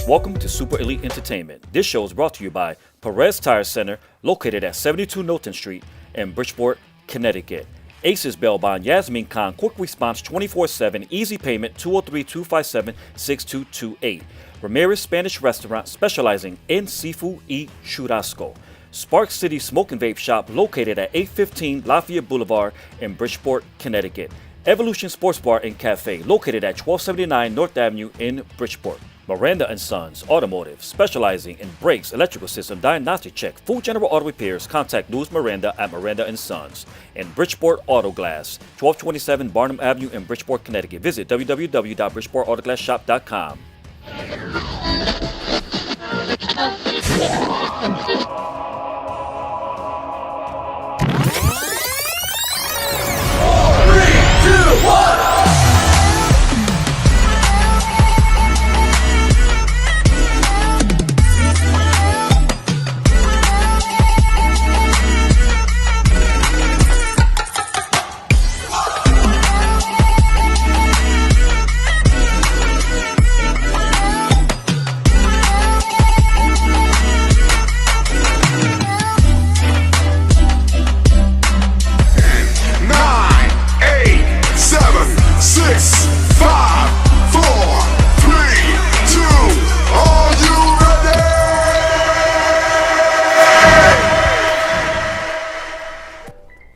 Welcome to Super Elite Entertainment. This show is brought to you by Perez Tire Center, located at 72 Knowlton Street in Bridgeport, Connecticut. Aces Bail Bond, Yasmin Khan, quick response 24/7, easy payment 203-257-6228. Ramirez Spanish Restaurant, specializing in seafood y churrasco. Spark City Smoke and Vape Shop, located at 815 Lafayette Boulevard in Bridgeport, Connecticut. Evolution Sports Bar and Cafe, located at 1279 North Avenue in Bridgeport. Miranda & Sons Automotive, specializing in brakes, electrical system, diagnostic check, full general auto repairs. Contact Louis Miranda at Miranda & Sons. And Bridgeport Auto Glass, 1227 Barnum Avenue in Bridgeport, Connecticut. Visit www.bridgeportautoglassshop.com.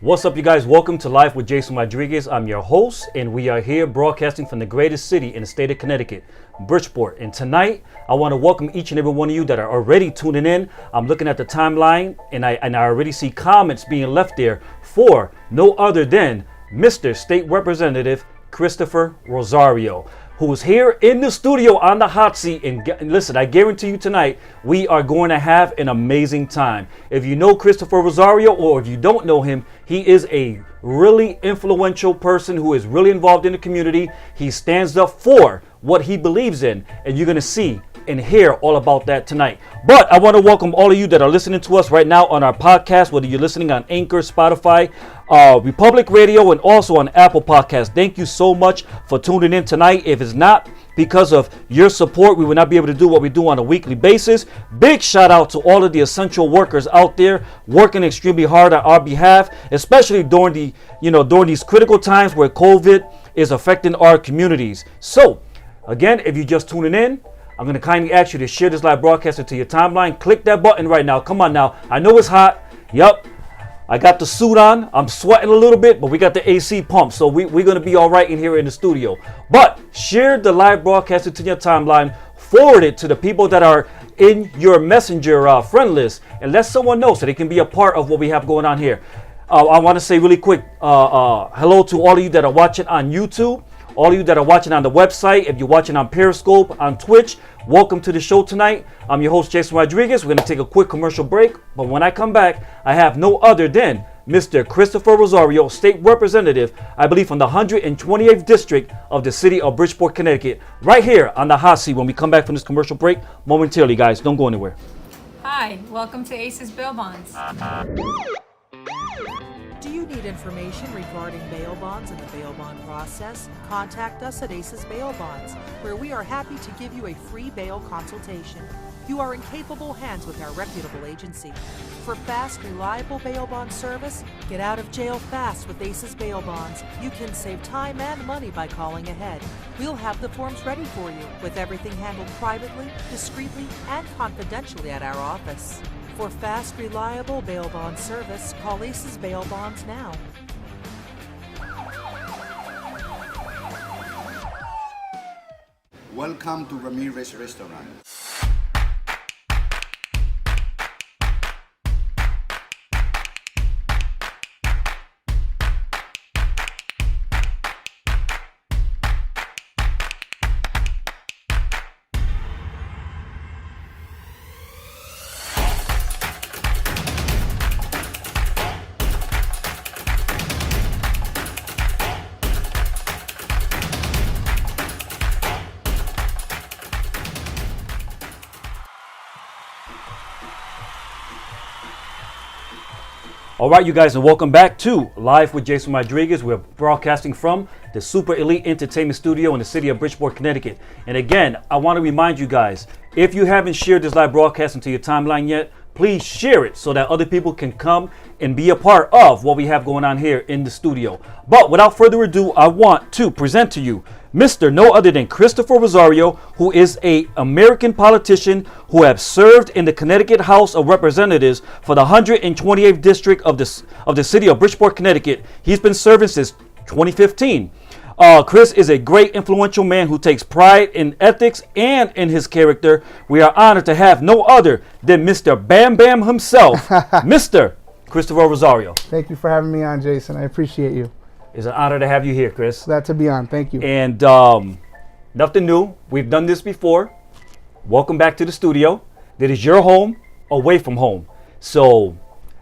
What's up, you guys? Welcome to Live with Jason Rodriguez. I'm your host, and we are here broadcasting from the greatest city in the state of Connecticut, Bridgeport. And tonight, I want to welcome each and every one of you that are already tuning in. I'm looking at the timeline, and I already see comments being left there for no other than Mr. State Representative Christopher Rosario, who is here in the studio on the hot seat. And listen, I guarantee you tonight, we are going to have an amazing time. If you know Christopher Rosario, or if you don't know him, he is a really influential person who is really involved in the community. He stands up for what he believes in, and you're going to see and hear all about that tonight. But I want to welcome all of you that are listening to us right now on our podcast, whether you're listening on Anchor, Spotify, Republic Radio, and also on Apple Podcasts. Thank you so much for tuning in tonight. If it's not because of your support, we would not be able to do what we do on a weekly basis. Big shout out to all of the essential workers out there working extremely hard on our behalf, especially during these critical times where COVID is affecting our communities. So again, if you're just tuning in, I'm going to kindly ask you to share this live broadcast into your timeline. Click that button right now. Come on now. I know it's hot. Yup. I got the suit on. I'm sweating a little bit, but we got the AC pump. So we're going to be all right in here in the studio. But share the live broadcast into your timeline. Forward it to the people that are in your messenger friend list. And let someone know so they can be a part of what we have going on here. I want to say really quick, hello to all of you that are watching on YouTube. All of you that are watching on the website, if you're watching on Periscope, on Twitch, welcome to the show tonight. I'm your host, Jason Rodriguez. We're going to take a quick commercial break. But when I come back, I have no other than Mr. Christopher Rosario, State Representative, I believe from the 128th District of the city of Bridgeport, Connecticut, right here on the hot seat when we come back from this commercial break momentarily, guys. Don't go anywhere. Hi, welcome to Aces Bail Bonds. Do you need information regarding bail bonds and the bail bond process? Contact us at Aces Bail Bonds, where we are happy to give you a free bail consultation. You are in capable hands with our reputable agency. For fast, reliable bail bond service, get out of jail fast with Aces Bail Bonds. You can save time and money by calling ahead. We'll have the forms ready for you, with everything handled privately, discreetly, and confidentially at our office. For fast, reliable bail bond service, call Aces Bail Bonds now. Welcome to Ramirez Restaurant. All right, you guys, and welcome back to Live with Jason Rodriguez. We're broadcasting from the super elite entertainment studio in the city of Bridgeport, Connecticut. And again, I want to remind you guys, if you haven't shared this live broadcast into your timeline yet, please share it so that other people can come and be a part of what we have going on here in the studio. But without further ado, I want to present to you Mr. No other than Christopher Rosario, who is an American politician who has served in the Connecticut House of Representatives for the 128th District of the city of Bridgeport, Connecticut. He's been serving since 2015. Chris is a great influential man who takes pride in ethics and in his character. We are honored to have no other than Mr. Bam Bam himself, Mr. Christopher Rosario. Thank you for having me on, Jason. I appreciate you. It's an honor to have you here, Chris. Glad to be on. Thank you. And nothing new. We've done this before. Welcome back to the studio. That is your home, away from home. So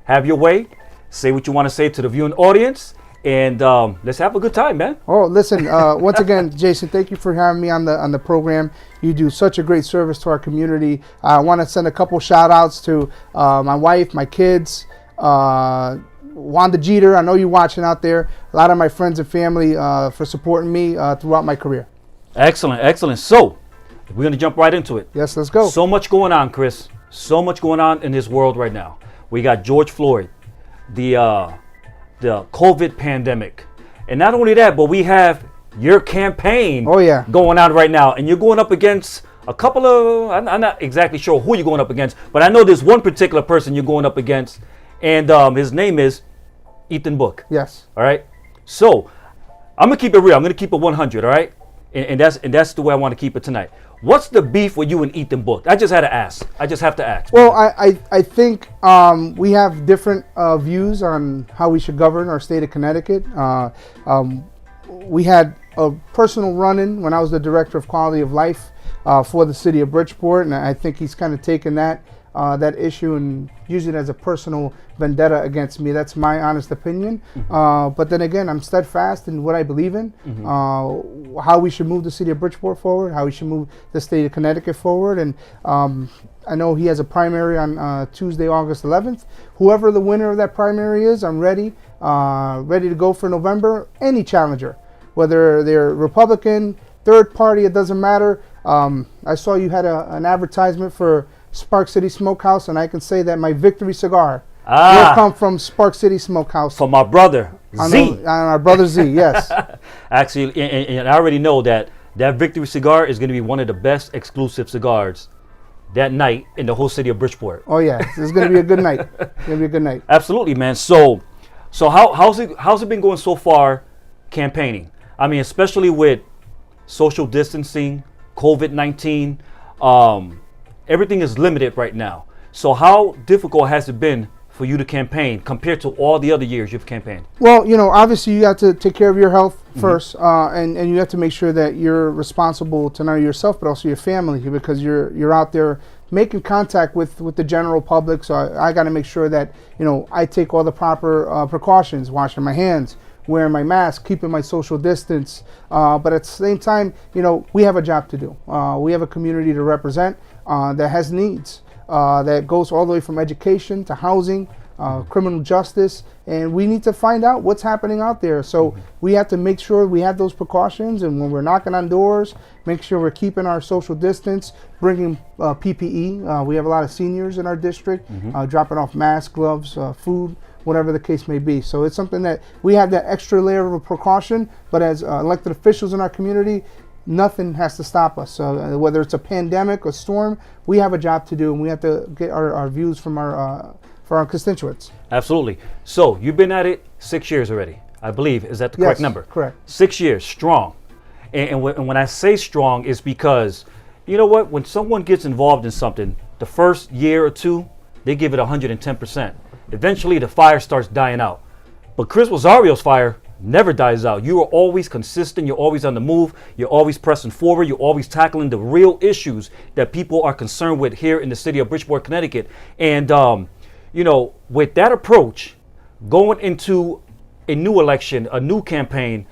have your way. Say what you want to say to the viewing audience. And let's have a good time, man. Oh, listen, once again, Jason, thank you for having me on the program. You do such a great service to our community. I want to send a couple shout outs to my wife, my kids, Wanda Jeter. I know you're watching out there. A lot of my friends and family for supporting me throughout my career. Excellent, excellent. So we're going to jump right into it. Yes, let's go. So much going on, Chris. So much going on in this world right now. We got George Floyd, the COVID pandemic. And not only that, but we have your campaign going on right now. And you're going up against a couple of, I'm not exactly sure who you're going up against, but I know there's one particular person you're going up against. And his name is Ethan Book. Yes. All right. So I'm going to keep it real. I'm going to keep it 100. All right. And that's the way I want to keep it tonight. What's the beef with you and Ethan Book? I just had to ask. I just have to ask. Well, I think we have different views on how we should govern our state of Connecticut. We had a personal run-in when I was the director of quality of life for the city of Bridgeport, and I think he's kind of taken that issue and use it as a personal vendetta against me. That's my honest opinion. But then again, I'm steadfast in what I believe in, how we should move the city of Bridgeport forward, how we should move the state of Connecticut forward. And I know he has a primary on Tuesday, August 11th. Whoever the winner of that primary is, I'm ready to go for November. Any challenger, whether they're Republican, third party, it doesn't matter. I saw you had an advertisement for Spark City Smokehouse, and I can say that my victory cigar will come from Spark City Smokehouse. From my brother, Z. On our brother Z, yes. Actually, and I already know that victory cigar is going to be one of the best exclusive cigars that night in the whole city of Bridgeport. Oh, yeah. It's going to be a good night. It's going to be a good night. Absolutely, man. So how's it been going so far campaigning? I mean, especially with social distancing, COVID-19, everything is limited right now. So how difficult has it been for you to campaign compared to all the other years you've campaigned? Well, obviously you have to take care of your health first, and you have to make sure that you're responsible to not only yourself but also your family, because you're out there making contact with the general public. So I got to make sure that I take all the proper precautions, washing my hands, wearing my mask, keeping my social distance. But at the same time, we have a job to do. We have a community to represent that has needs, that goes all the way from education to housing, criminal justice, and we need to find out what's happening out there. So we have to make sure we have those precautions, and when we're knocking on doors, make sure we're keeping our social distance, bringing PPE. We have a lot of seniors in our district, dropping off masks, gloves, food, whatever the case may be. So it's something that we have that extra layer of precaution, but as elected officials in our community, nothing has to stop us. So whether it's a pandemic or storm, we have a job to do, and we have to get our views from our constituents. Absolutely. So you've been at it 6 years already, I believe. Is that the correct number? Correct. 6 years, strong. And when I say strong, it's because, you know what, when someone gets involved in something, the first year or two, they give it 110%. Eventually, the fire starts dying out. But Chris Rosario's fire never dies out. You are always consistent. You're always on the move. You're always pressing forward. You're always tackling the real issues that people are concerned with here in the city of Bridgeport, Connecticut. And, with that approach, going into a new election, a new campaign,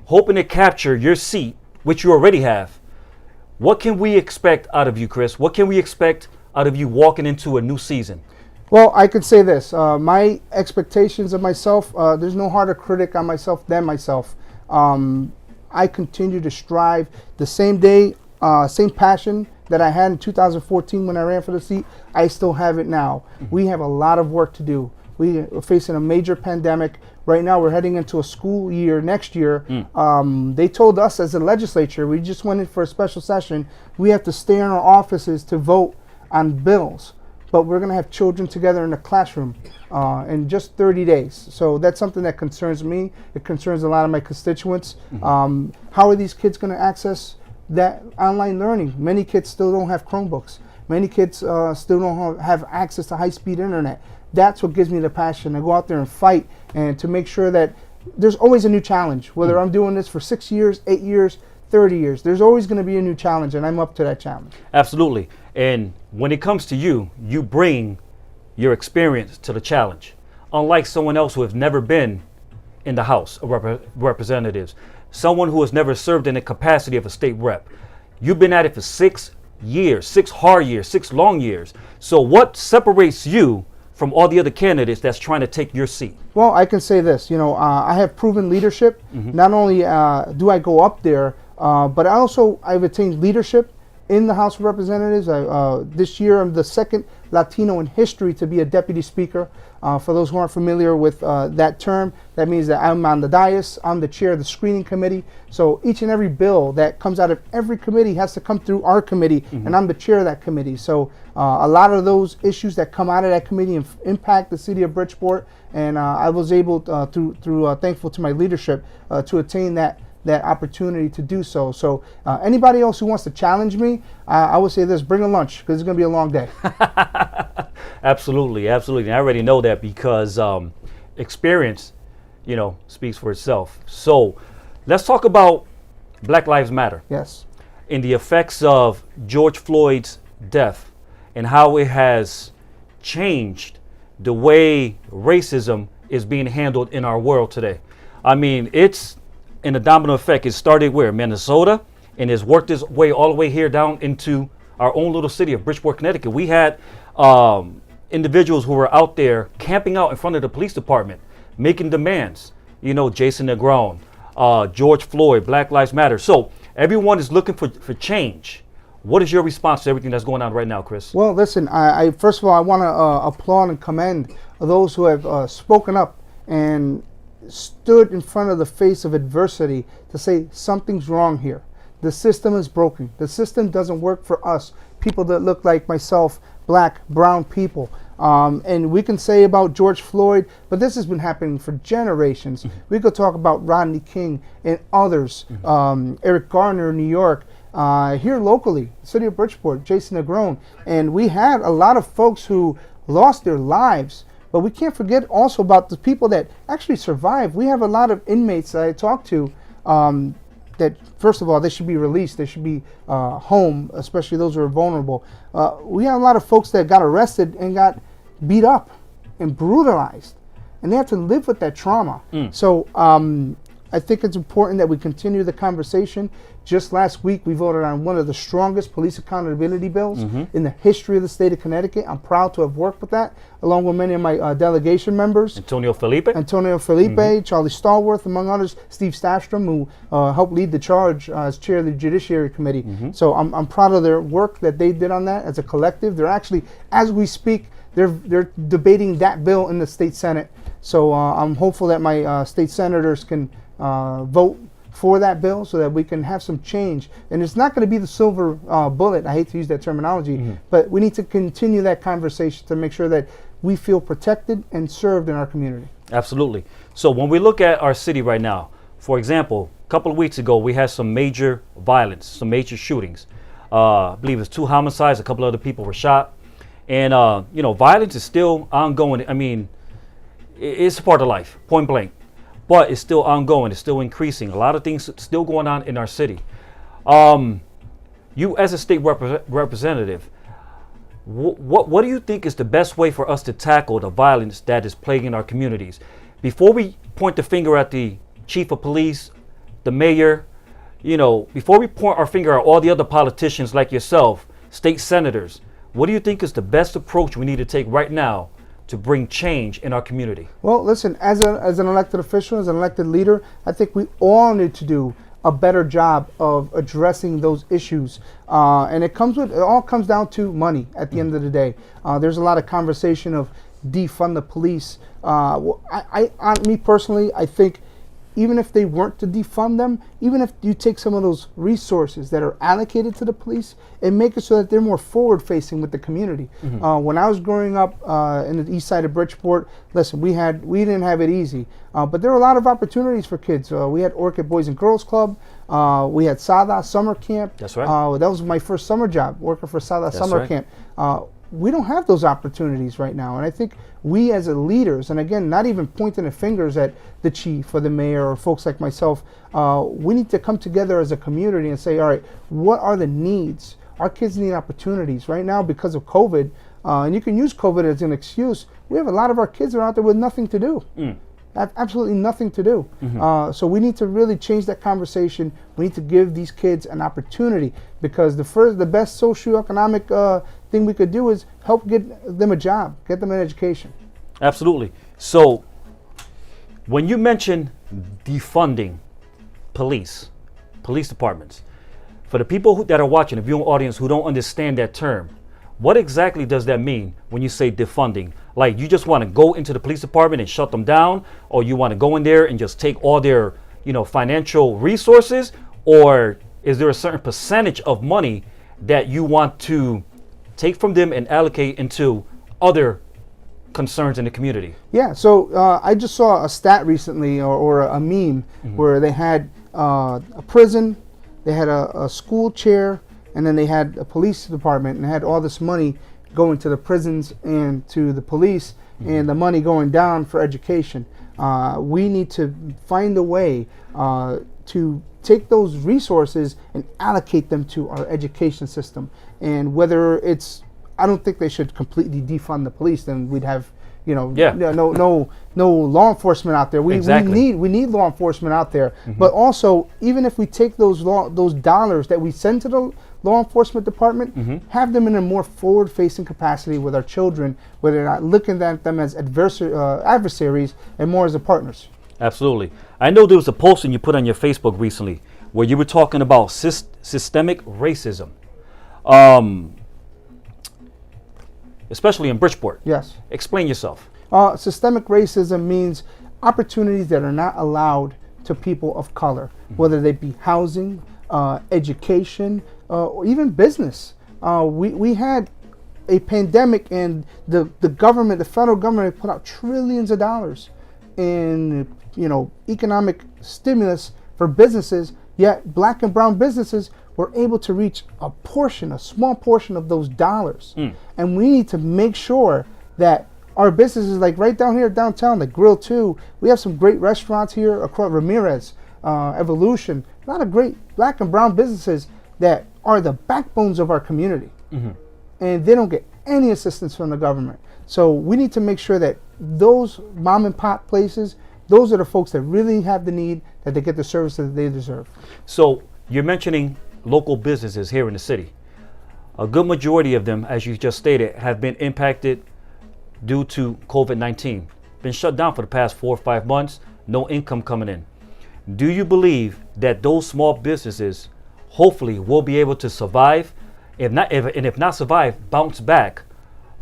hoping to capture your seat, which you already have, what can we expect out of you, Chris? What can we expect out of you walking into a new season? Well, I could say this. My expectations of myself, there's no harder critic on myself than myself. I continue to strive the same day, same passion that I had in 2014 when I ran for the seat. I still have it now. We have a lot of work to do. We are facing a major pandemic. Right now, we're heading into a school year next year. They told us as a legislature, we just went in for a special session, we have to stay in our offices to vote on bills. But we're going to have children together in the classroom in just 30 days. So that's something that concerns me. It concerns a lot of my constituents. How are these kids going to access that online learning? Many kids still don't have Chromebooks. Many kids still don't have access to high-speed internet. That's what gives me the passion to go out there and fight and to make sure that there's always a new challenge. Whether I'm doing this for 6 years, 8 years, 30 years, there's always going to be a new challenge, and I'm up to that challenge. Absolutely. And when it comes to you, you bring your experience to the challenge. Unlike someone else who has never been in the House of Representatives, someone who has never served in the capacity of a state rep. You've been at it for 6 years, 6 hard years, 6 long years. So what separates you from all the other candidates that's trying to take your seat? Well, I can say this, I have proven leadership. Not only do I go up there, but I've attained leadership in the House of Representatives. This year, I'm the second Latino in history to be a deputy speaker. For those who aren't familiar with that term, that means that I'm on the dais, I'm the chair of the screening committee. So each and every bill that comes out of every committee has to come through our committee, and I'm the chair of that committee. So a lot of those issues that come out of that committee impact the city of Bridgeport, and I was able, through thankful to my leadership, to attain that opportunity to do so. So anybody else who wants to challenge me, I would say this: bring a lunch, because it's going to be a long day. Absolutely, absolutely. And I already know that because experience, speaks for itself. So let's talk about Black Lives Matter. Yes. And the effects of George Floyd's death and how it has changed the way racism is being handled in our world today. I mean, it's in a domino effect. It started where? Minnesota, and it's worked its way all the way here down into our own little city of Bridgeport, Connecticut. We had individuals who were out there camping out in front of the police department, making demands. Jason Negron, George Floyd, Black Lives Matter. So everyone is looking for change. What is your response to everything that's going on right now, Chris? Well, listen, I first of all, I want to applaud and commend those who have spoken up and stood in front of the face of adversity to say something's wrong here. The system is broken. The system doesn't work for us, people that look like myself, black, brown people. And we can say about George Floyd, but this has been happening for generations. We could talk about Rodney King and others, Eric Garner in New York, here locally, city of Bridgeport, Jason Negron. And we had a lot of folks who lost their lives. But we can't forget also about the people that actually survived. We have a lot of inmates that I talked to that, first of all, they should be released. They should be home, especially those who are vulnerable. We have a lot of folks that got arrested and got beat up and brutalized. And they have to live with that trauma. So I think it's important that we continue the conversation. Just last week, we voted on one of the strongest police accountability bills in the history of the state of Connecticut. I'm proud to have worked with that, along with many of my delegation members. Antonio Felipe, Charlie Stallworth, among others, Steve Stastrom, who helped lead the charge as chair of the Judiciary Committee. So I'm proud of their work that they did on that as a collective. They're actually, as we speak, they're debating that bill in the state Senate. So I'm hopeful that my state senators can vote for that bill so that we can have some change. And it's not going to be the silver bullet. I hate to use that terminology, but we need to continue that conversation to make sure that we feel protected and served in our community. Absolutely. So when we look at our city right now, for example, a couple of weeks ago, we had some major violence, some major shootings. I believe it was 2 homicides, a couple other people were shot. And, violence is still ongoing. I mean, it's a part of life, point blank. But it's still ongoing. It's still increasing. A lot of things still going on in our city. You, as a state representative, what do you think is the best way for us to tackle the violence that is plaguing our communities? Before we point the finger at the chief of police, the mayor, before we point our finger at all the other politicians like yourself, state senators, what do you think is the best approach we need to take right now to bring change in our community? Well, listen, as an elected official, as an elected leader, I think we all need to do a better job of addressing those issues. And it all comes down to money at the end of the day. There's a lot of conversation of defund the police. Me personally, I think even if they weren't to defund them, even if you take some of those resources that are allocated to the police and make it so that they're more forward-facing with the community. When I was growing up in the east side of Bridgeport, listen, we didn't have it easy, but there were a lot of opportunities for kids. We had Orchid Boys and Girls Club. We had Sada Summer Camp. That's right. That was my first summer job, working for Sada That's Summer right. Camp. We don't have those opportunities right now. And I think we as leaders, and again, not even pointing the fingers at the chief or the mayor or folks like myself, we need to come together as a community and say, all right, what are the needs? Our kids need opportunities. Right now, because of COVID, and you can use COVID as an excuse, we have a lot of our kids that are out there with nothing to do. Have absolutely nothing to do. So we need to really change that conversation. We need to give these kids an opportunity, because the best socioeconomic thing we could do is help get them a job, get them an education. Absolutely. So when you mention defunding police departments, for the people that are watching, the viewing audience who don't understand that term, what exactly does that mean when you say defunding? Like, you just want to go into the police department and shut them down, or you want to go in there and just take all their, financial resources, or is there a certain percentage of money that you want to take from them and allocate into other concerns in the community? Yeah, so I just saw a stat recently, or a meme, where they had a prison, they had a school chair, and then they had a police department, and had all this money going to the prisons and to the police, and the money going down for education. We need to find a way to take those resources and allocate them to our education system. And whether it's, I don't think they should completely defund the police, then we'd have no law enforcement out there. We need law enforcement out there. But also, even if we take those dollars that we send to the law enforcement department, have them in a more forward-facing capacity with our children, where they're not looking at them as adversaries and more as a partners. Absolutely. I know there was a posting you put on your Facebook recently where you were talking about systemic racism, especially in Bridgeport. Yes. Explain yourself. Systemic racism means opportunities that are not allowed to people of color, whether they be housing, education, or even business. We had a pandemic, and the government, the federal government, put out trillions of dollars in economic stimulus for businesses. Yet black and brown businesses were able to reach a small portion of those dollars. And we need to make sure that our businesses, like right down here downtown, like Grill 2, we have some great restaurants here across Ramirez, Evolution, a lot of great black and brown businesses that are the backbones of our community. And they don't get any assistance from the government. So we need to make sure that those mom and pop places, those are the folks that really have the need, that they get the service that they deserve. So you're mentioning local businesses here in the city. A good majority of them, as you just stated, have been impacted due to COVID-19. Been shut down for the past 4 or 5 months, no income coming in. Do you believe that those small businesses hopefully will be able to survive, if not survive, bounce back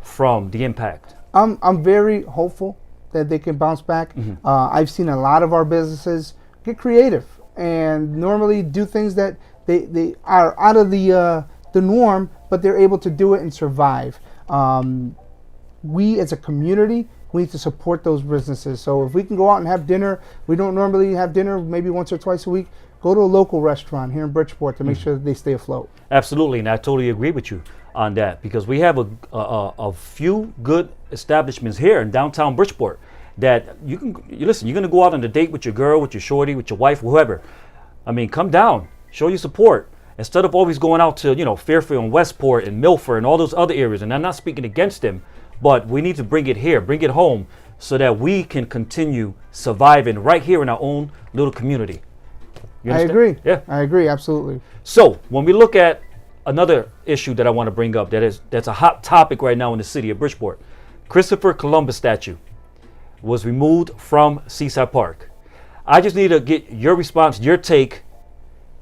from the impact? I'm very hopeful that they can bounce back. I've seen a lot of our businesses get creative and normally do things that they are out of the norm, but they're able to do it and survive. We as a community, we need to support those businesses. So if we can go out and have dinner, we don't normally have dinner maybe once or twice a week, go to a local restaurant here in Bridgeport to make sure that they stay afloat. Absolutely, and I totally agree with you on that, because we have a few good establishments here in downtown Bridgeport that you're going to go out on a date with your girl, with your shorty, with your wife, whoever. I mean, come down, show your support. Instead of always going out to, Fairfield and Westport and Milford and all those other areas, and I'm not speaking against them, but we need to bring it here, bring it home, so that we can continue surviving right here in our own little community. You I understand? agree. Yeah. I agree, absolutely. So when we look at another issue that I want to bring up that's a hot topic right now in the city of Bridgeport, Christopher Columbus statue was removed from Seaside Park. I just need to get your response, your take.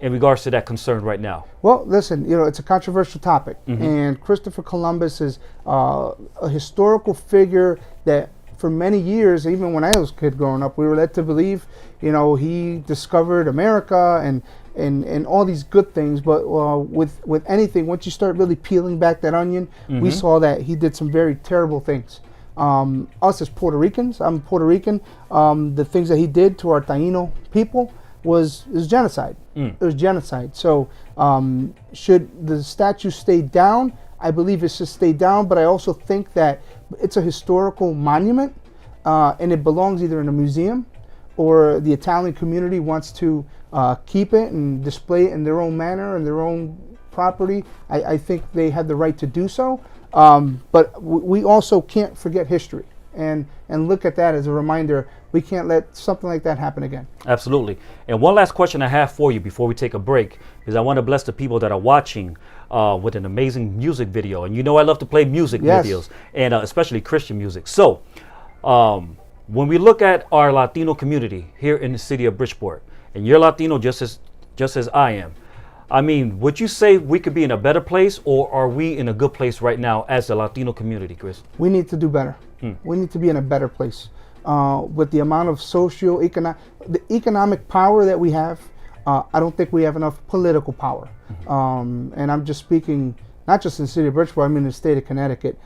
in regards to that concern right now? Well, listen, it's a controversial topic, and Christopher Columbus is a historical figure that for many years, even when I was a kid growing up, we were led to believe, he discovered America and all these good things. But with anything, once you start really peeling back that onion, we saw that he did some very terrible things. Us as Puerto Ricans, I'm Puerto Rican, the things that he did to our Taino people was genocide. It was genocide. So should the statue stay down? I believe it should stay down, but I also think that it's a historical monument, and it belongs either in a museum or the Italian community wants to keep it and display it in their own manner and their own property. I think they have the right to do so. But we also can't forget history and look at that as a reminder. We can't let something like that happen again. Absolutely. And one last question I have for you before we take a break is I want to bless the people that are watching with an amazing music video. And I love to play music videos, and especially Christian music. So when we look at our Latino community here in the city of Bridgeport, and you're Latino just as I am, I mean, would you say we could be in a better place, or are we in a good place right now as a Latino community, Chris? We need to do better. We need to be in a better place. With the amount of economic power that we have, I don't think we have enough political power. And I'm just speaking not just in the city of Bridgeport, I mean in the state of Connecticut.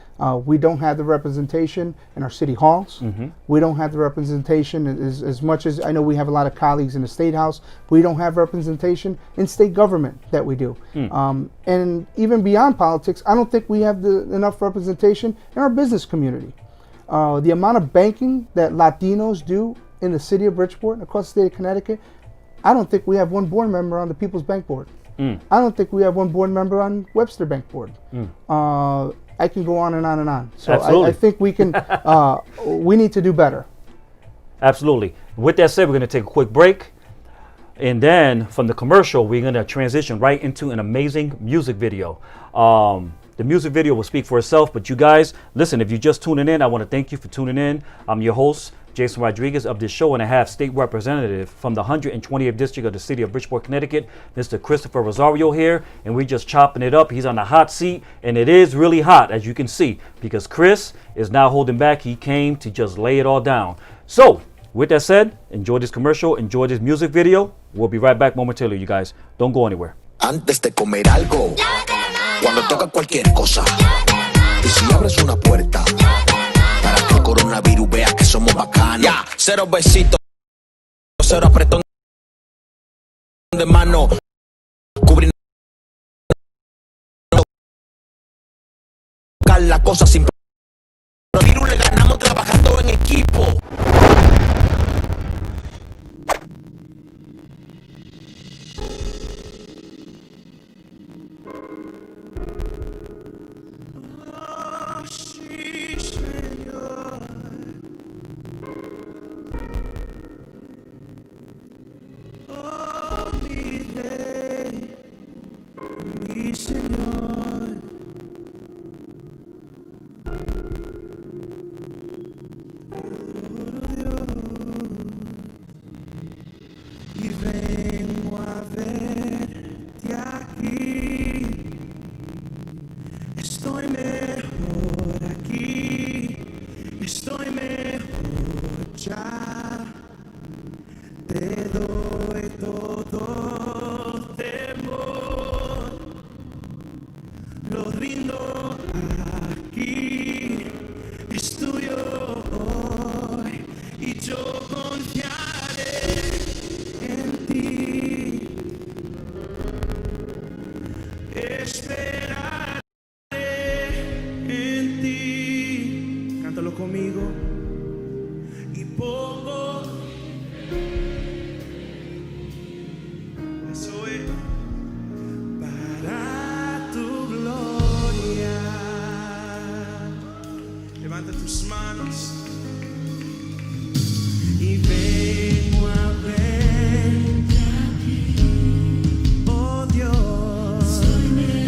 We don't have the representation in our city halls. We don't have the representation as much as I know we have a lot of colleagues in the state house. We don't have representation in state government that we do. And even beyond politics, I don't think we have enough representation in our business community. The amount of banking that Latinos do in the city of Bridgeport and across the state of Connecticut, I don't think we have one board member on the People's Bank Board. I don't think we have one board member on Webster Bank Board. I can go on and on and on. So I think we can. We need to do better. Absolutely. With that said, we're going to take a quick break. And then from the commercial, we're going to transition right into an amazing music video. The music video will speak for itself, but you guys, listen, if you're just tuning in, I want to thank you for tuning in. I'm your host, Jason Rodriguez of this show, and I have State Representative from the 120th District of the City of Bridgeport, Connecticut, Mr. Christopher Rosario here, and we're just chopping it up. He's on the hot seat, and it is really hot, as you can see, because Chris is not holding back. He came to just lay it all down. So, with that said, enjoy this commercial, enjoy this music video. We'll be right back momentarily, you guys. Don't go anywhere. Antes de comer algo, cuando toca cualquier cosa, y si abres una puerta, para que el coronavirus vea que somos bacanos. Cero besitos, cero apretón de mano, cubrir la cosa sin coronavirus, le ganamos trabajando en equipo.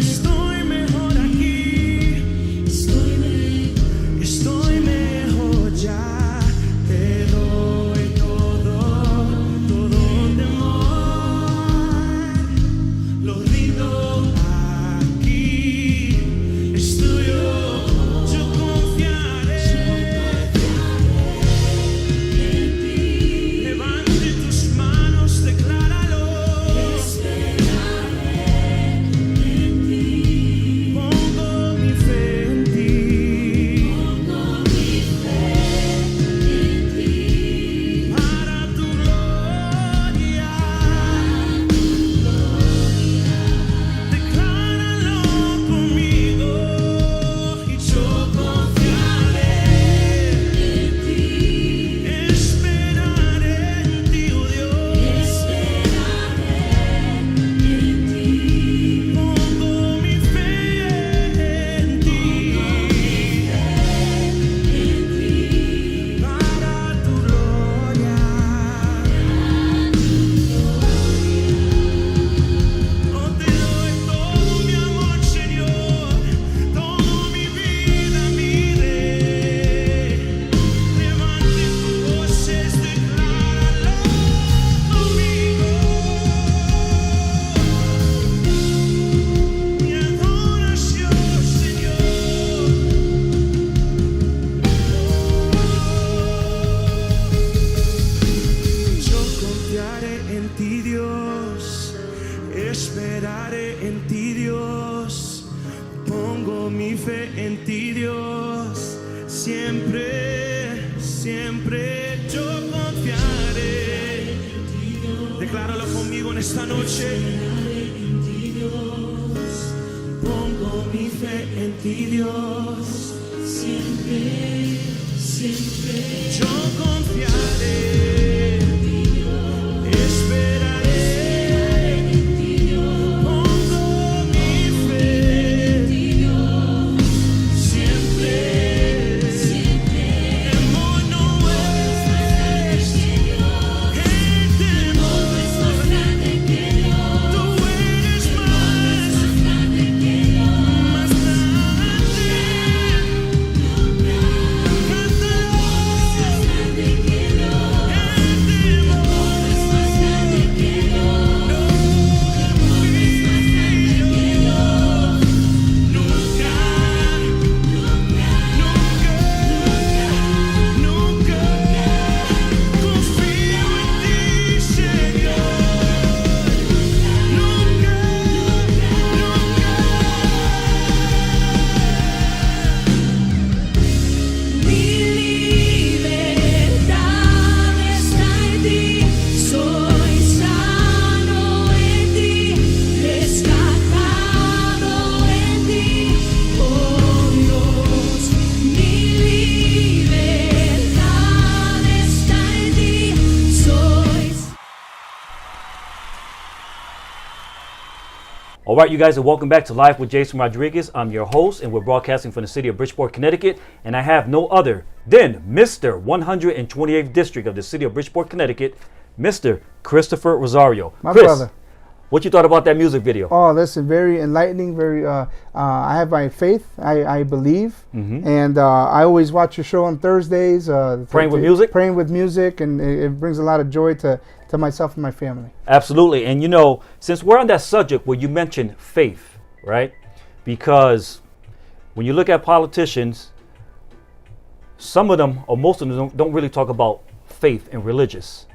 Estoy ti, Dios. Pongo mi fe en ti, Dios. Siempre, siempre yo confiaré. Decláralo conmigo en esta noche. Pongo mi fe en ti, Dios. Siempre, siempre yo confiaré. Esperaré. Pongo mi fe en ti, Dios. Siempre, siempre. Temor no es. El temor es más grande que yo. Tú eres más grande que yo. Más grande. All right, you guys, and welcome back to Live with Jason Rodriguez. I'm your host, and we're broadcasting from the city of Bridgeport, Connecticut. And I have no other than Mr. 128th District of the city of Bridgeport, Connecticut, Mr. Christopher Rosario. My Chris, brother. what you thought about that music video? Oh, listen, very enlightening. Very. I have my faith. I believe, and I always watch your show on Thursdays. Praying with music? Praying with music, and it brings a lot of joy to myself and my family. Absolutely. And you know, since we're on that subject where you mentioned faith, right? Because when you look at politicians, some of them or most of them don't really talk about faith and religious,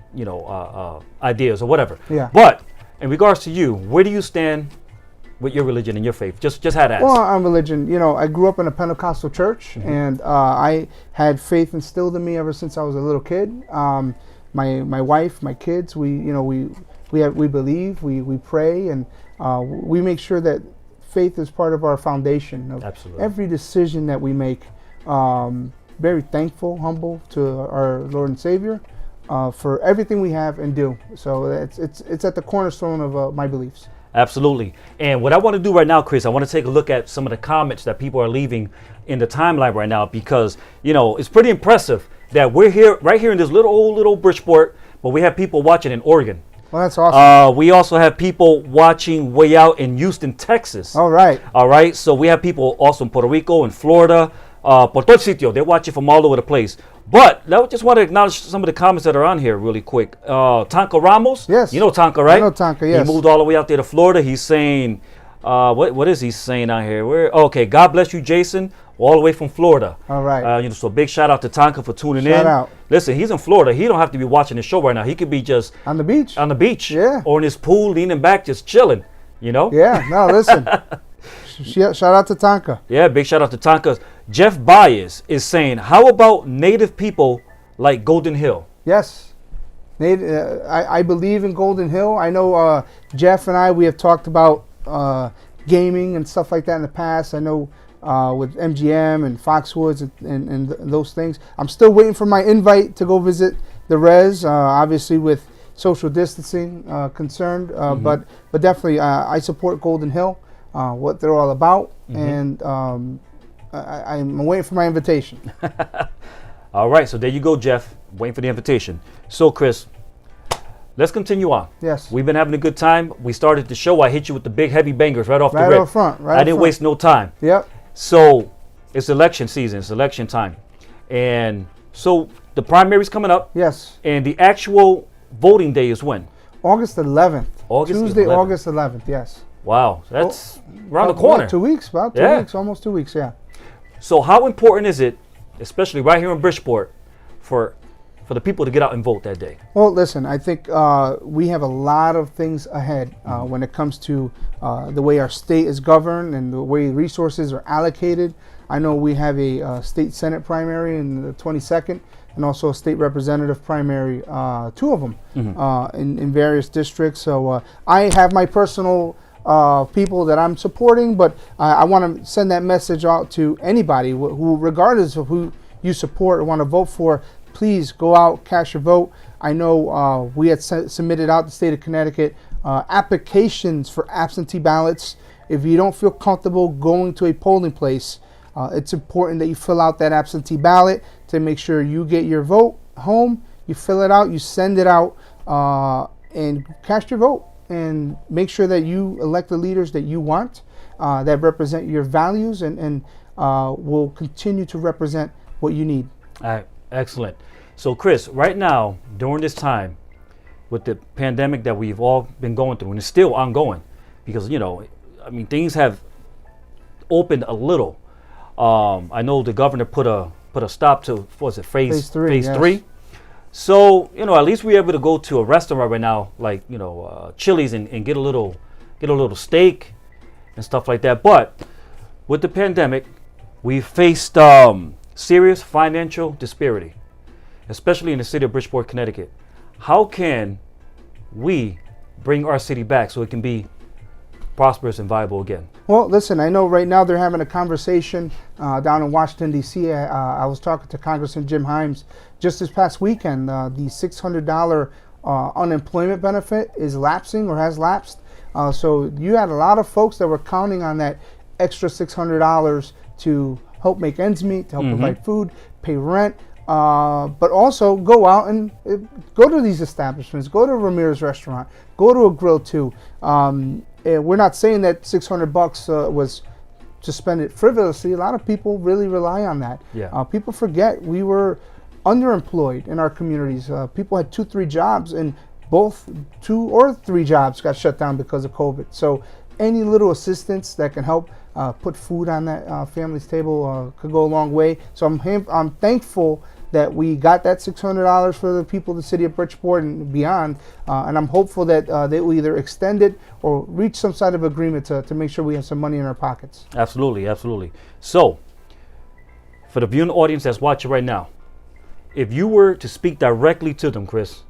ideas or whatever. Yeah. But in regards to you, where do you stand with your religion and your faith? Just had to ask. Well, on religion, I grew up in a Pentecostal church, and I had faith instilled in me ever since I was a little kid. My wife, my kids, we believe, we pray, and we make sure that faith is part of our foundation of Absolutely. every decision that we make. Very thankful, humble to our Lord and Savior for everything we have and do. So it's at the cornerstone of my beliefs. Absolutely. And what I want to do right now, Chris, I want to take a look at some of the comments that people are leaving in the timeline right now, because it's pretty impressive that we're here right here in this little Bridgeport, but we have people watching in Oregon. Well, that's awesome. We also have people watching way out in Houston, Texas. All right. So we have people also in Puerto Rico and Florida, por todo sitio. They're watching from all over the place. But I just want to acknowledge some of the comments that are on here really quick. Tonka Ramos. Yes. You know Tonka, right? I know Tonka, yes. He moved all the way out there to Florida. He's saying, what is he saying out here? Okay, God bless you, Jason, all the way from Florida. All right. So big shout out to Tonka for tuning in. Shout out. Listen, he's in Florida. He don't have to be watching the show right now. He could be just On the beach. on the beach, Yeah. or in his pool, leaning back, just chilling. Yeah. No, listen. Shout out to Tonka. Yeah, big shout out to Tonka. Jeff Baez is saying, how about native people like Golden Hill? Yes. I believe in Golden Hill. I know Jeff and we have talked about gaming and stuff like that in the past. I know with MGM and Foxwoods and those things. I'm still waiting for my invite to go visit the res, obviously with social distancing concerned. But definitely I support Golden Hill, what they're all about. And I'm waiting for my invitation. All right, so there you go, Jeff. Waiting for the invitation. So, Chris, let's continue on. Yes. We've been having a good time. We started the show. I hit you with the big heavy bangers right off the Right rip. up front. Right I up didn't front. waste no time. Yep. So it's election season. It's election time. And so the primary's coming up. Yes. And the actual voting day is when? August 11th. August Tuesday, 11th. August 11th. Yes. Wow. That's around the About corner. 2 weeks. About 2 Yeah. weeks. Almost 2 weeks. Yeah. So how important is it, especially right here in Bridgeport, for for the people to get out and vote that day? Well, listen, I think we have a lot of things ahead when it comes to the way our state is governed and the way resources are allocated. I know we have a state Senate primary in the 22nd and also a state representative primary, two of them in various districts. So I have my personal people that I'm supporting, but I want to send that message out to anybody who, regardless of who you support or want to vote for, please go out, cast your vote. I know we had submitted out the state of Connecticut applications for absentee ballots. If you don't feel comfortable going to a polling place, it's important that you fill out that absentee ballot to make sure you get your vote home. You fill it out, you send it out, and cast your vote. And make sure that you elect the leaders that you want, that represent your values and will continue to represent what you need. All right, excellent. So, Chris, right now, during this time, with the pandemic that we've all been going through, and it's still ongoing, because, things have opened a little. I know the governor put a stop to, what was it, phase three. So, at least we're able to go to a restaurant right now, like, Chili's and get a little steak and stuff like that. But with the pandemic, we faced serious financial disparity, especially in the city of Bridgeport, Connecticut. How can we bring our city back so it can be prosperous and viable again? Well, listen, I know right now they're having a conversation down in Washington, D.C. I was talking to Congressman Jim Himes just this past weekend. The $600 unemployment benefit is lapsing or has lapsed. So you had a lot of folks that were counting on that extra $600 to help make ends meet, to help provide food, pay rent, but also go out and go to these establishments, go to Ramirez Restaurant, go to a Grill too. We're not saying that $600 was to spend it frivolously. A lot of people really rely on that. Yeah. People forget we were underemployed in our communities. People had 2-3 jobs, and both 2 or 3 jobs got shut down because of COVID. So any little assistance that can help put food on that family's table could go a long way. So I'm thankful that we got that $600 for the people of the city of Bridgeport and beyond, and I'm hopeful that they will either extend it or reach some sort of agreement to make sure we have some money in our pockets. Absolutely, absolutely. So, for the viewing audience that's watching right now, if you were to speak directly to them, Chris,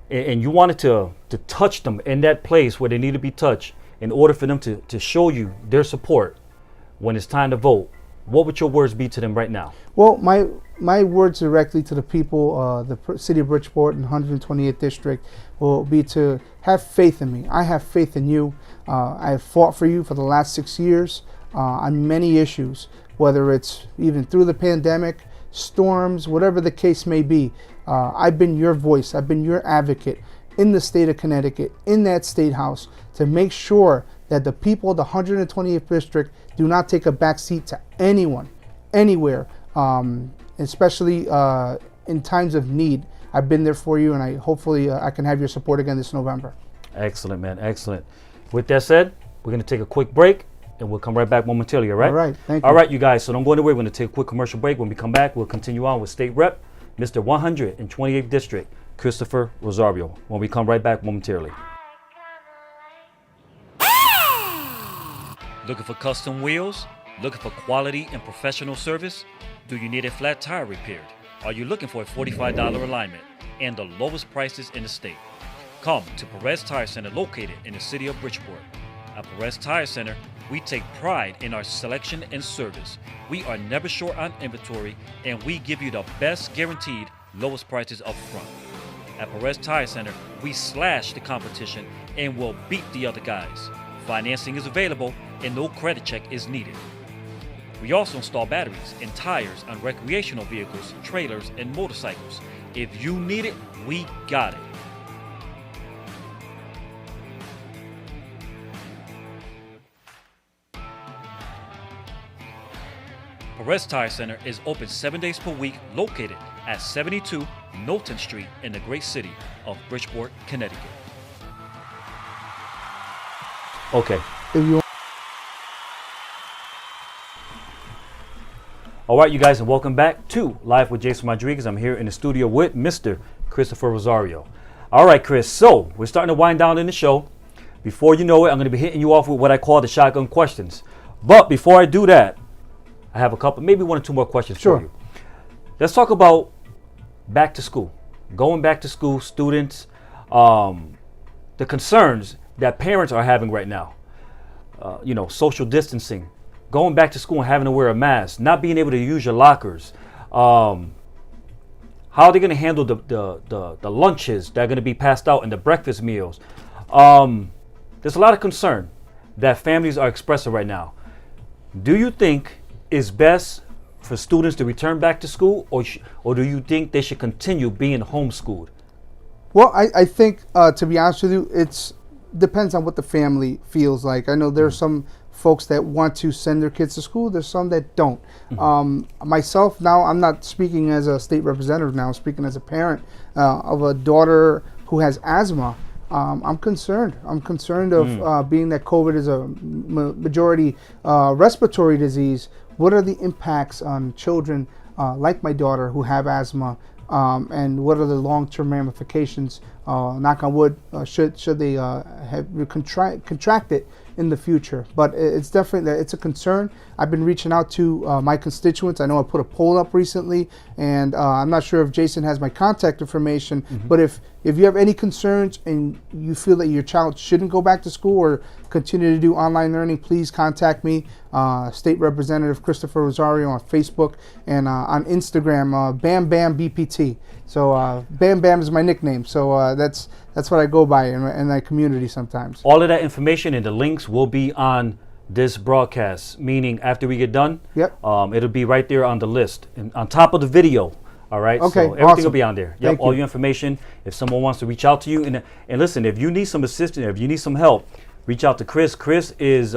and you wanted to touch them in that place where they need to be touched in order for them to show you their support when it's time to vote, what would your words be to them right now? Well, my words directly to the people, the city of Bridgeport and 128th District, will be to have faith in me. I have faith in you. I have fought for you for the last 6 years on many issues, whether it's even through the pandemic, storms, whatever the case may be. I've been your voice. I've been your advocate in the state of Connecticut, in that state house, to make sure that the people of the 128th District do not take a back seat to anyone, anywhere, especially in times of need. I've been there for you, and hopefully I can have your support again this November. Excellent, man, excellent. With that said, we're going to take a quick break, and we'll come right back momentarily, all right? All right, thank you. All right, you guys, so don't go anywhere. We're going to take a quick commercial break. When we come back, we'll continue on with State Rep, Mr. 128th District, Christopher Rosario, when we come right back momentarily. Looking for custom wheels? Looking for quality and professional service? Do you need a flat tire repaired? Are you looking for a $45 alignment and the lowest prices in the state? Come to Perez Tire Center, located in the city of Bridgeport. At Perez Tire Center, we take pride in our selection and service. We are never short on inventory, and we give you the best guaranteed lowest prices up front. At Perez Tire Center, we slash the competition and will beat the other guys. Financing is available and no credit check is needed. We also install batteries and tires on recreational vehicles, trailers, and motorcycles. If you need it, we got it. Perez Tire Center is open 7 days per week, located at 72 Knowlton Street in the great city of Bridgeport, Connecticut. Okay. All right, you guys, and welcome back to Live with Jason Rodriguez. I'm here in the studio with Mr. Christopher Rosario. All right, Chris, so we're starting to wind down in the show. Before you know it, I'm going to be hitting you off with what I call the shotgun questions. But before I do that, I have a couple, maybe one or two more questions for you. Let's talk about back to school. Going back to school, students, the concerns that parents are having right now. Social distancing, going back to school and having to wear a mask, not being able to use your lockers. How are they going to handle the lunches that are going to be passed out and the breakfast meals? There's a lot of concern that families are expressing right now. Do you think it's best for students to return back to school, or do you think they should continue being homeschooled? Well, I think, to be honest with you, it depends on what the family feels like. I know there are some folks that want to send their kids to school. There's some that don't. Myself, now, I'm not speaking as a state representative now. I'm speaking as a parent of a daughter who has asthma. I'm concerned. I'm concerned of being that COVID is a majority respiratory disease. What are the impacts on children like my daughter who have asthma? And what are the long-term ramifications, knock on wood, should they have contract it in the future? But it's definitely, it's a concern. I've been reaching out to my constituents. I know I put a poll up recently, and I'm not sure if Jason has my contact information, but if you have any concerns and you feel that your child shouldn't go back to school or continue to do online learning, please contact me, State Representative Christopher Rosario on Facebook, and on Instagram, Bam Bam BPT. So Bam Bam is my nickname. So that's what I go by in my community sometimes. All of that information and the links will be on this broadcast, meaning after we get done, it'll be right there on the list and on top of the video. All right. Okay. So everything will be on there. Yep. Thank All you. your information. If someone wants to reach out to you, and listen, if you need some assistance, if you need some help, reach out to Chris. Chris is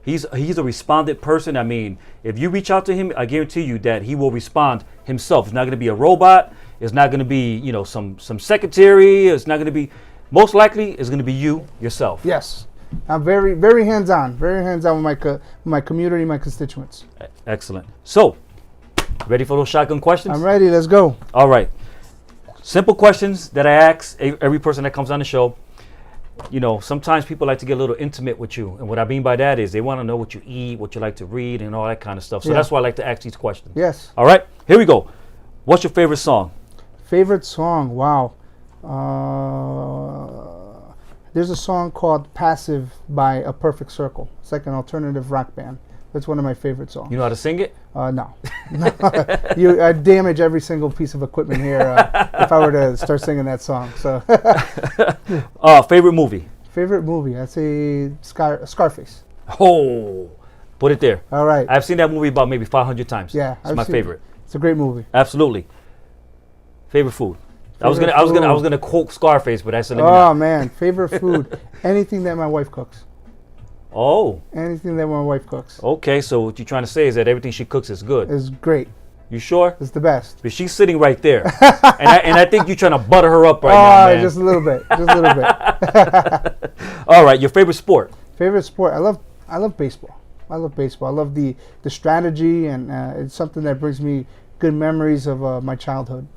he's a respondent person. I mean, if you reach out to him, I guarantee you that he will respond himself. It's not going to be a robot. It's not going to be some secretary. It's not going to be. Most likely, it's going to be you yourself. Yes. I'm very, very hands-on. Very hands-on with my community, my constituents. Excellent. So, ready for those shotgun questions? I'm ready. Let's go. All right. Simple questions that I ask every person that comes on the show. Sometimes people like to get a little intimate with you. And what I mean by that is they want to know what you eat, what you like to read, and all that kind of stuff. So that's why I like to ask these questions. Yes. All right. Here we go. What's your favorite song? Favorite song? Wow. There's a song called Passive by A Perfect Circle. It's like an alternative rock band. That's one of my favorite songs. You know how to sing it? No. I'd damage every single piece of equipment here if I were to start singing that song. So, favorite movie? Favorite movie? I'd say Scarface. Oh, put it there. All right. I've seen that movie about maybe 500 times. Yeah. It's my favorite. It's a great movie. Absolutely. Favorite food? I was gonna quote Scarface, but I said. Oh man, favorite food? Anything that my wife cooks. Oh. Anything that my wife cooks. Okay, so what you're trying to say is that everything she cooks is good. It's great. You sure? It's the best. But she's sitting right there, and I think you're trying to butter her up right now, man. Just a little bit. Just a little bit. All right, your favorite sport? Favorite sport? I love baseball. I love baseball. I love the strategy, and it's something that brings me good memories of my childhood.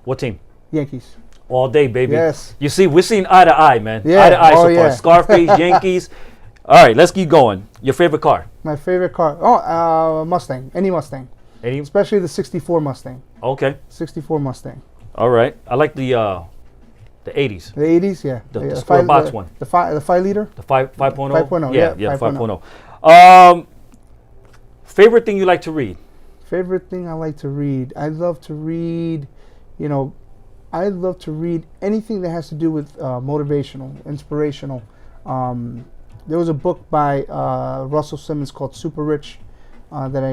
What team? Yankees. All day, baby. Yes. You see, we're seeing eye to eye, man. Yeah. Eye to eye so far. Yeah. Scarface, Yankees. All right, let's keep going. Your favorite car? My favorite car? Oh, Mustang. Any Mustang. Any? Especially the 64 Mustang. Okay. 64 Mustang. All right. I like the 80s. The 80s, yeah. The square box one. The 5 liter? The 5.0? 5.0, Yeah, 5.0. 5.0. Favorite thing you like to read? Favorite thing I like to read? I love to read, I love to read anything that has to do with motivational, inspirational. There was a book by Russell Simmons called Super Rich that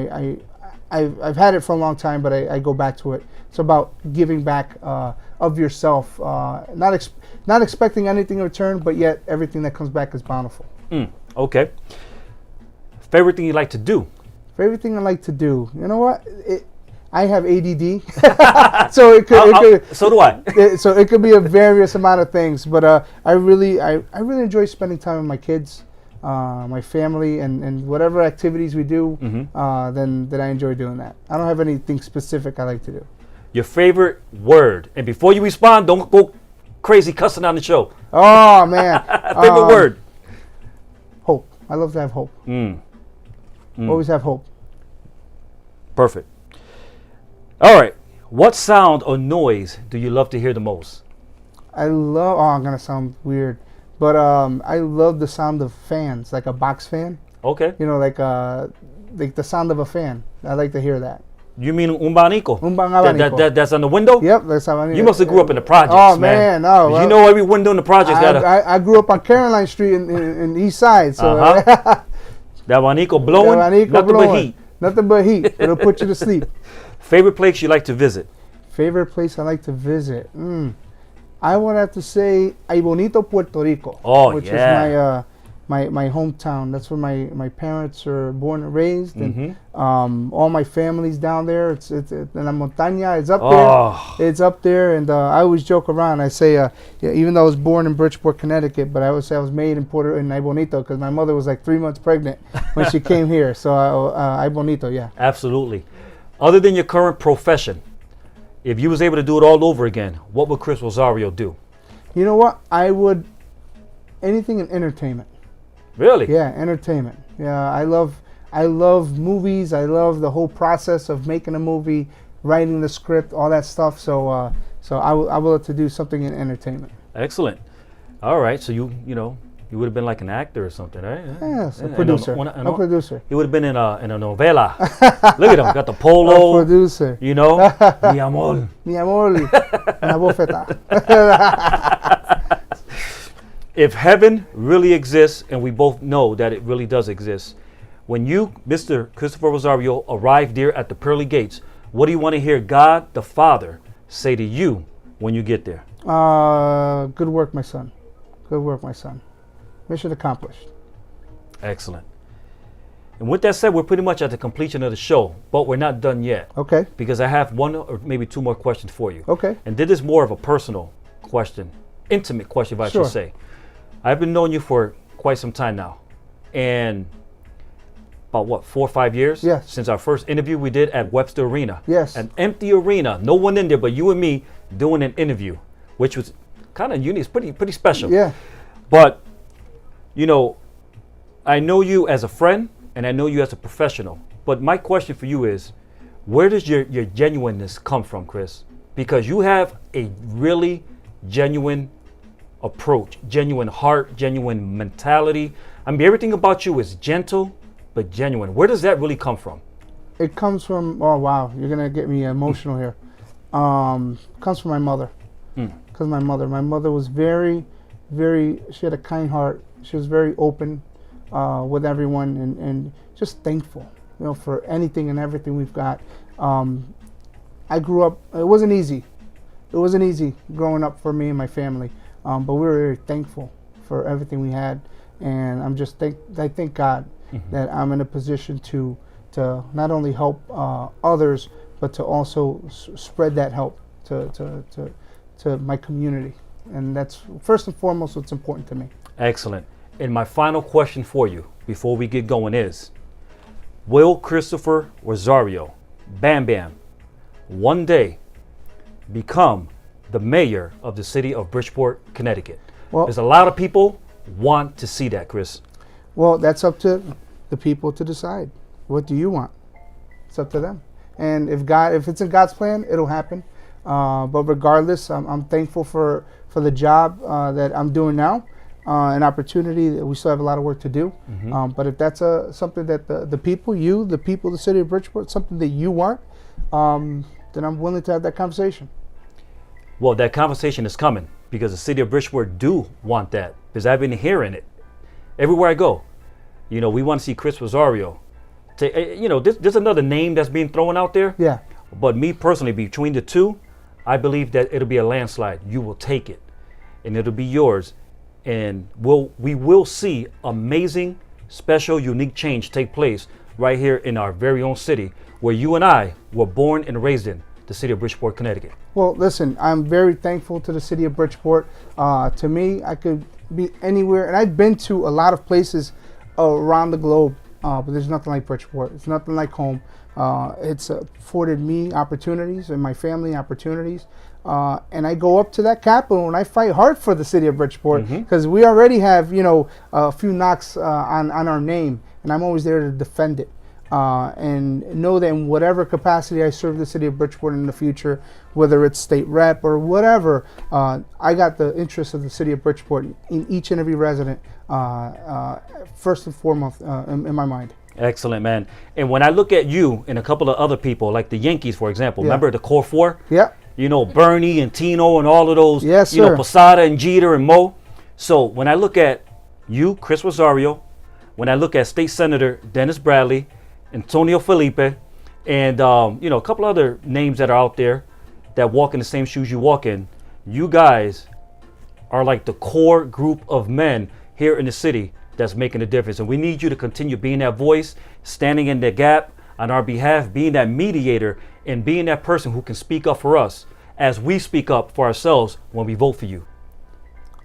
I've had it for a long time, but I go back to it. It's about giving back of yourself, not expecting anything in return, but yet everything that comes back is bountiful. Okay. Favorite thing you like to do? Favorite thing I like to do? You know what? I have ADD, so it could. So do I. So it could be a various amount of things, but I really enjoy spending time with my kids. my family, and whatever activities we do, then I enjoy doing that. I don't have anything specific I like to do. Your favorite word. And before you respond, don't go crazy cussing on the show. Oh man, Favorite word. hope. I love to have hope. Always have hope. Perfect. All right. What sound or noise do you love to hear the most? I love. Oh, I'm gonna sound weird, but I love the sound of fans, like a box fan. Okay. You know, like the sound of a fan. I like to hear that. You mean un abanico? Un abanico. That's on the window? Yep, that's how I. You must have grew up in the projects, Oh man. man, no. Well, you know every window in the projects got a I grew up on Caroline Street in the East Side, so that abanico blowing, abanico nothing blowing. but heat. Nothing but heat. It'll put you to sleep. Favorite place you like to visit? Favorite place I like to visit? I would have to say Ay Bonito, Puerto Rico. Oh, which yeah. is my hometown. That's where my parents are born and raised, and all my family's down there. It's in La Montaña. It's up there. It's up there, and I always joke around. I say, yeah, even though I was born in Bridgeport, Connecticut, but I always say I was made in Ay Bonito because my mother was like 3 months pregnant when she came here. So Ay Bonito, yeah. Absolutely. Other than your current profession, if you was able to do it all over again, what would Chris Rosario do? You know what? I would anything in entertainment. Really? Yeah, entertainment. Yeah, I love movies. I love the whole process of making a movie, writing the script, all that stuff. So I would love to do something in entertainment. Excellent. All right. So you would have been like an actor or something, right? Yes, a producer. A producer. He would have been in a novela. Look at him, got the polo. A producer. You know, mi amor. Mi amor, una bofeta. If heaven really exists, and we both know that it really does exist, when you, Mr. Christopher Rosario, arrive there at the pearly gates, what do you want to hear God the Father say to you when you get there? Good work, my son. Good work, my son. Mission accomplished. Excellent. And with that said, we're pretty much at the completion of the show, but we're not done yet. Okay. Because I have one or maybe two more questions for you. Okay. And this is more of a personal question, intimate question, if I Sure. should say. I've been knowing you for quite some time now. And about what, 4 or 5 years? Yes. Since our first interview we did at Webster Arena. Yes. An empty arena, no one in there but you and me doing an interview, which was kind of unique. It's pretty special. Yeah. But, you know, I know you as a friend and I know you as a professional. But my question for you is, where does your genuineness come from, Chris? Because you have a really genuine approach, genuine heart, genuine mentality. I mean, everything about you is gentle, but genuine. Where does that really come from? It comes from, oh wow, you're going to get me emotional here. Comes from my mother. Because my mother was very, she had a kind heart. She was very open with everyone and just thankful, you know, for anything and everything we've got. I grew up, it wasn't easy. It wasn't easy growing up for me and my family, but we were very thankful for everything we had. And I thank God that I'm in a position to not only help others, but to also spread that help to my community. And that's first and foremost what's important to me. Excellent. And my final question for you before we get going is, will Christopher Rosario, Bam Bam, one day become the mayor of the city of Bridgeport, Connecticut? Well, there's a lot of people want to see that, Chris. Well, that's up to the people to decide. What do you want? It's up to them. And if it's in God's plan, it'll happen. But regardless, I'm thankful for the job that I'm doing now, an opportunity that we still have a lot of work to do. But if that's something that the people, the city of Bridgeport, something that you want, then I'm willing to have that conversation. Well, that conversation is coming because the city of Bridgeport do want that, because I've been hearing it everywhere I go. You know, we want to see Chris Rosario. There's another name that's being thrown out there. Yeah. But me personally, between the two, I believe that it'll be a landslide. You will take it, and it'll be yours. And we will see amazing, special, unique change take place right here in our very own city, where you and I were born and raised in, the city of Bridgeport, Connecticut. Well, listen, I'm very thankful to the city of Bridgeport. To me, I could be anywhere, and I've been to a lot of places around the globe, but there's nothing like Bridgeport. It's nothing like home. It's afforded me opportunities and my family opportunities. And I go up to that capital and I fight hard for the city of Bridgeport because we already have, a few knocks on our name, and I'm always there to defend it. And know that in whatever capacity I serve the city of Bridgeport in the future, whether it's state rep or whatever, I got the interest of the city of Bridgeport in each and every resident first and foremost in my mind. Excellent, man. And when I look at you and a couple of other people, like the Yankees, for example, remember the core four? Yeah. Bernie and Tino and all of those, Yes, sir. Posada and Jeter and Mo. So when I look at you, Chris Rosario, when I look at State Senator Dennis Bradley, Antonio Felipe, and a couple other names that are out there that walk in the same shoes you walk in, you guys are like the core group of men here in the city that's making a difference. And we need you to continue being that voice, standing in the gap on our behalf, being that mediator, and being that person who can speak up for us as we speak up for ourselves when we vote for you.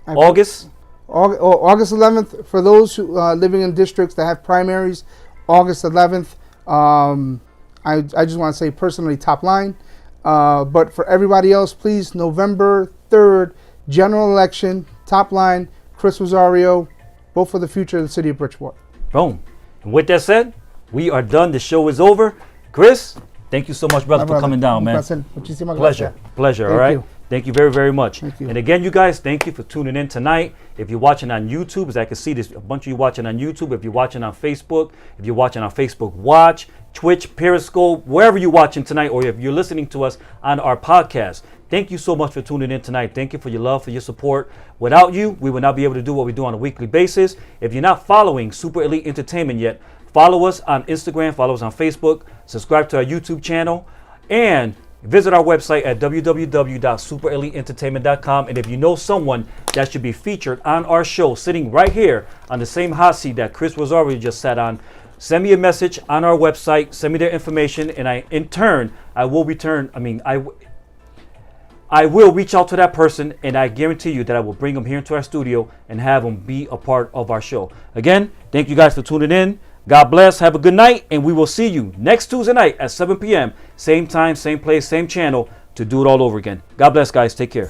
August 11th, for those who living in districts that have primaries, August 11th. I just want to say personally top line. But for everybody else, please, November 3rd, general election, top line, Chris Rosario, vote for the future of the city of Bridgeport. Boom. And with that said, we are done. The show is over. Chris, thank you so much, brother, for coming down, man. Pleasure. All right. you. Thank you very, very much. Thank you. And again, you guys, thank you for tuning in tonight. If you're watching on YouTube, as I can see, there's a bunch of you watching on YouTube. If you're watching on Facebook, if you're watching on Facebook Watch, Twitch, Periscope, wherever you're watching tonight, or if you're listening to us on our podcast, thank you so much for tuning in tonight. Thank you for your love, for your support. Without you, we would not be able to do what we do on a weekly basis. If you're not following Super Elite Entertainment yet, follow us on Instagram, follow us on Facebook, subscribe to our YouTube channel, and visit our website at www.supereliteentertainment.com. And if you know someone that should be featured on our show, sitting right here on the same hot seat that Chris Rosario just sat on, send me a message on our website, send me their information, and I will reach out to that person, and I guarantee you that I will bring them here into our studio and have them be a part of our show. Again, thank you guys for tuning in. God bless. Have a good night, and we will see you next Tuesday night at 7 p.m. Same time, same place, same channel to do it all over again. God bless, guys. Take care.